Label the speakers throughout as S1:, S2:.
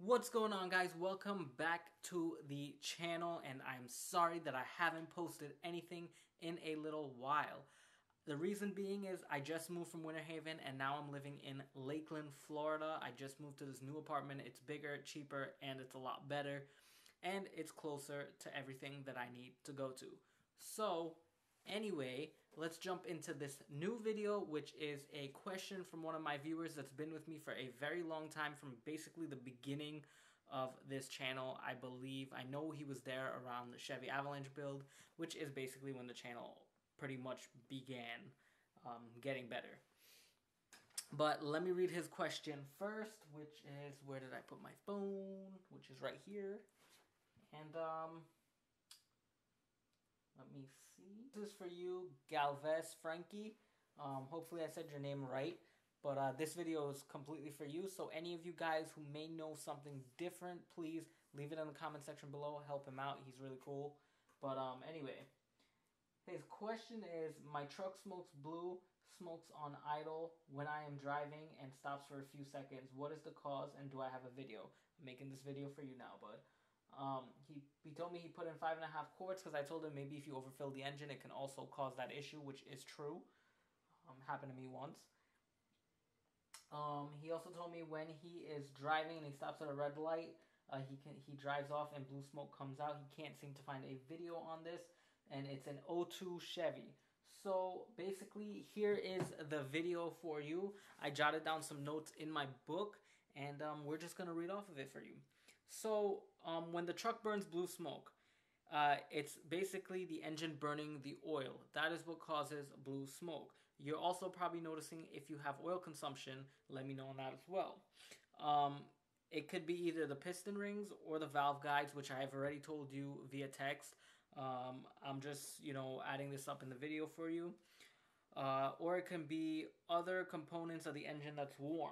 S1: What's going on, guys? Welcome back to the channel, and I'm sorry that I haven't posted anything in a little while. The reason being is I just moved from Winter Haven and now I'm living in Lakeland, Florida. I just moved to this new apartment. It's bigger, cheaper, and it's a lot better, and it's closer to everything that I need to go to. So anyway, let's jump into this new video, which is a question from one of my viewers that's been with me for a very long time, from basically the beginning of this channel. I believe, I know he was there around the Chevy Avalanche build, which is basically when the channel pretty much began getting better. But let me read his question first, which is, where did I put my phone? Which is right here. And let me see. This is for you, Galvez Frankie. Hopefully I said your name right. But this video is completely for you. So any of you guys who may know something different, please leave it in the comment section below. Help him out. He's really cool. But anyway, his question is, my truck smokes blue, smokes on idle when I am driving and stops for a few seconds. What is the cause, and do I have a video? I'm making this video for you now, bud. He told me he put in 5.5 quarts because I told him maybe if you overfill the engine, it can also cause that issue, which is true. Happened to me once. He also told me when he is driving and he stops at a red light, he drives off and blue smoke comes out. He can't seem to find a video on this, and it's an 02 Chevy. So basically, here is the video for you. I jotted down some notes in my book, and we're just going to read off of it for you. So when the truck burns blue smoke, it's basically the engine burning the oil. That is what causes blue smoke. You're also probably noticing if you have oil consumption. Let me know on that as well. It could be either the piston rings or the valve guides, which I have already told you via text. I'm just, adding this up in the video for you. Or it can be other components of the engine that's worn.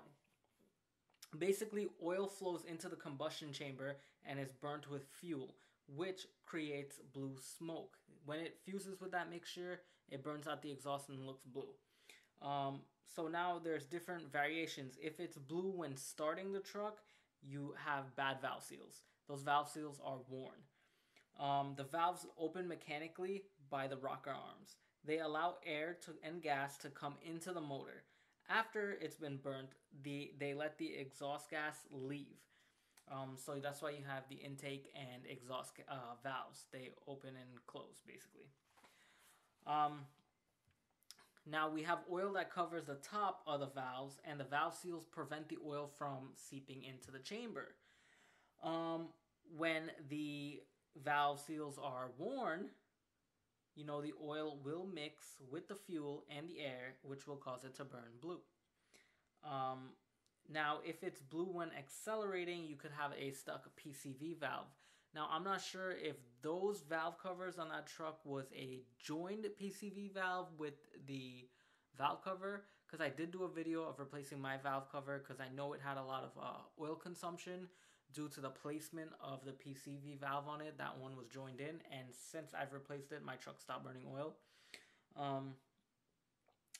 S1: Basically, oil flows into the combustion chamber and is burnt with fuel, which creates blue smoke. When it fuses with that mixture, it burns out the exhaust and looks blue. So now there's different variations. If it's blue when starting the truck, you have bad valve seals. Those valve seals are worn. The valves open mechanically by the rocker arms. They allow air and gas to come into the motor. After it's been burnt, they let the exhaust gas leave. So that's why you have the intake and exhaust valves. They open and close, basically. Now we have oil that covers the top of the valves, and the valve seals prevent the oil from seeping into the chamber. When the valve seals are worn, the oil will mix with the fuel and the air, which will cause it to burn blue. Now, if it's blue when accelerating, you could have a stuck Pcv valve. Now, I'm not sure if those valve covers on that truck was a joined Pcv valve with the valve cover, because I did do a video of replacing my valve cover because I know it had a lot of oil consumption due to the placement of the Pcv valve on it. That one was joined in, and since I've replaced it, my truck stopped burning oil.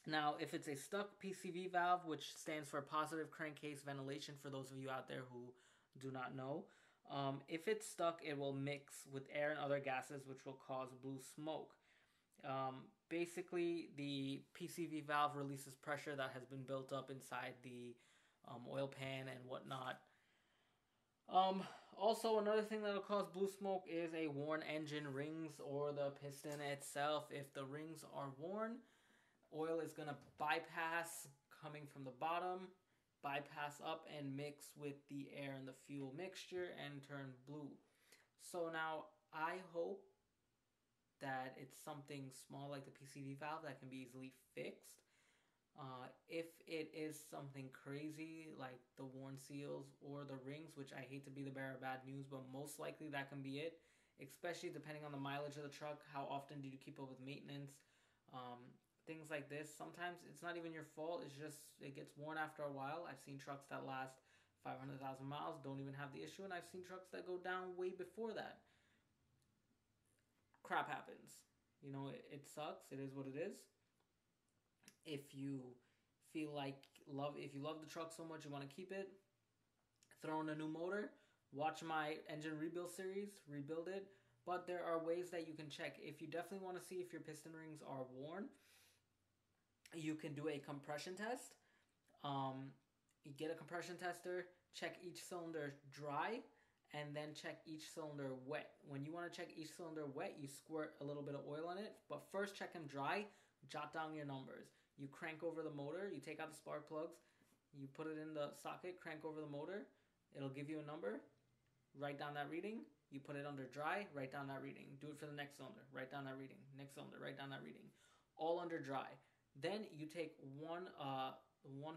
S1: Now, if it's a stuck Pcv valve, which stands for positive crankcase ventilation for those of you out there who do not know, if it's stuck, it will mix with air and other gases, which will cause blue smoke. Basically, the Pcv valve releases pressure that has been built up inside the oil pan and whatnot. Also, another thing that will cause blue smoke is a worn engine rings or the piston itself. If the rings are worn, oil is going to bypass coming from the bottom, bypass up and mix with the air and the fuel mixture and turn blue. So now I hope that it's something small like the PCV valve that can be easily fixed. If it is something crazy like the worn seals or the rings, which I hate to be the bearer of bad news, but most likely that can be it, especially depending on the mileage of the truck. How often do you keep up with maintenance? Things like this. Sometimes it's not even your fault. It's just it gets worn after a while. I've seen trucks that last 500,000 miles, don't even have the issue, and I've seen trucks that go down way before that. Crap happens. It sucks. It is what it is. If you feel like if you love the truck so much you want to keep it, throw in a new motor, watch my engine rebuild series, rebuild it. But there are ways that you can check. If you definitely want to see if your piston rings are worn, you can do a compression test. You get a compression tester, check each cylinder dry, and then check each cylinder wet. When you want to check each cylinder wet, you squirt a little bit of oil on it. But first check them dry, jot down your numbers. You crank over the motor, you take out the spark plugs, you put it in the socket, crank over the motor, it'll give you a number, write down that reading, you put it under dry, write down that reading. Do it for the next cylinder, write down that reading. Next cylinder, write down that reading. All under dry. Then you take one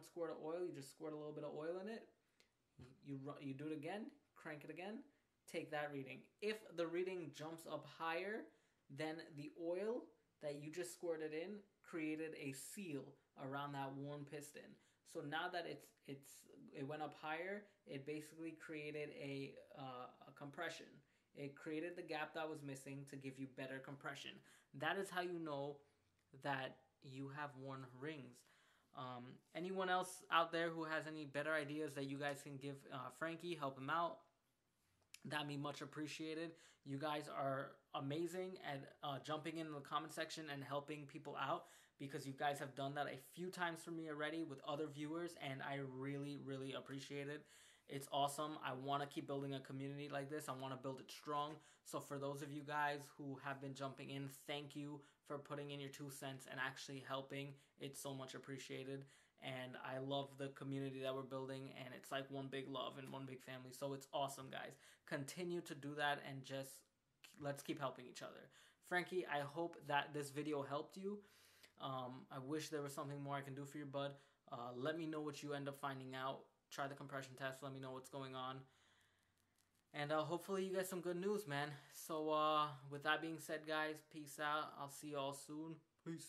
S1: squirt of oil, you just squirt a little bit of oil in it, you do it again, crank it again, take that reading. If the reading jumps up higher, then the oil that you just squirted in created a seal around that worn piston. So now that it went up higher, it basically created a compression. It created the gap that was missing to give you better compression. That is how you know that you have worn rings. Anyone else out there who has any better ideas that you guys can give Frankie, help him out. That'd be much appreciated. You guys are amazing at jumping in the comment section and helping people out, because you guys have done that a few times for me already with other viewers, and I really, really appreciate it. It's awesome. I want to keep building a community like this. I want to build it strong. So for those of you guys who have been jumping in, thank you for putting in your 2 cents and actually helping. It's so much appreciated. And I love the community that we're building, and it's like one big love and one big family. So it's awesome, guys. Continue to do that, and just let's keep helping each other. Frankie, I hope that this video helped you. I wish there was something more I can do for you, bud. Let me know what you end up finding out. Try the compression test. Let me know what's going on. And hopefully you get some good news, man. So with that being said, guys, peace out. I'll see you all soon. Peace.